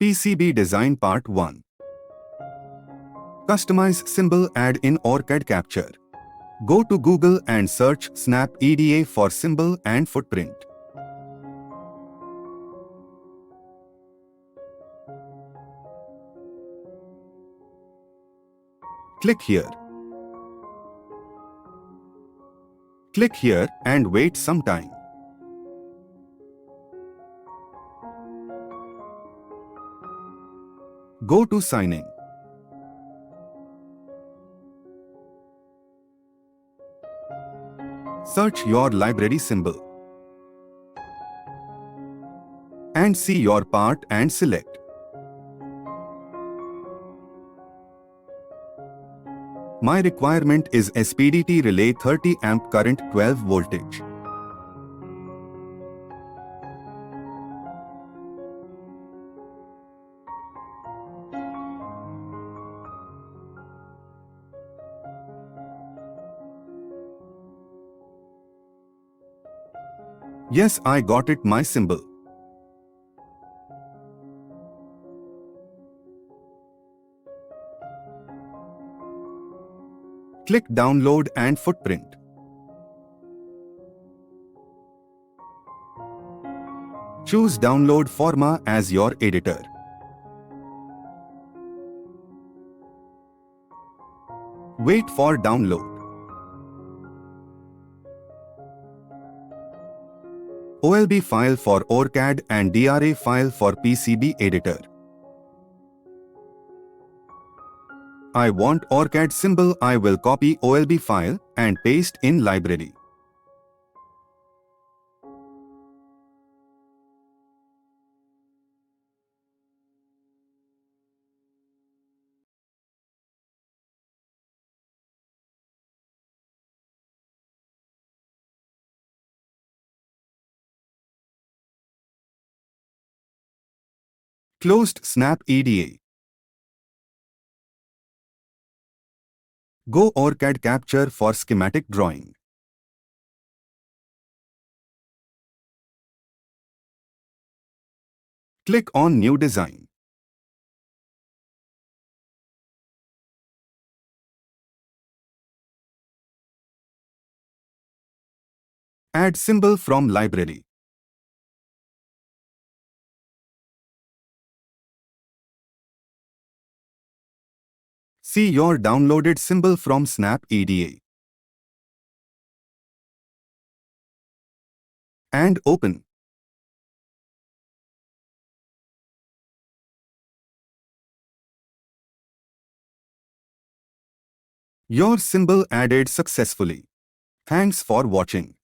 PCB Design Part 1. Customize symbol add in OrCAD Capture. Go to Google and search Snap EDA for symbol and footprint. Click here. Click here and wait some time. Go to Sign in. Search your library symbol and see your part and select. My requirement is SPDT relay 30 amp current 12 voltage. Yes, I got it, my symbol. Click Download and Footprint. Choose Download Format as your editor. Wait for download. OLB file for OrCAD and DRA file for PCB editor. I want OrCAD symbol. I will copy OLB file and paste in library. Closed Snap EDA. Go OrCAD Capture for schematic drawing. Click on New Design. Add symbol from library. See your downloaded symbol from Snap EDA. And open. Your symbol added successfully. Thanks for watching.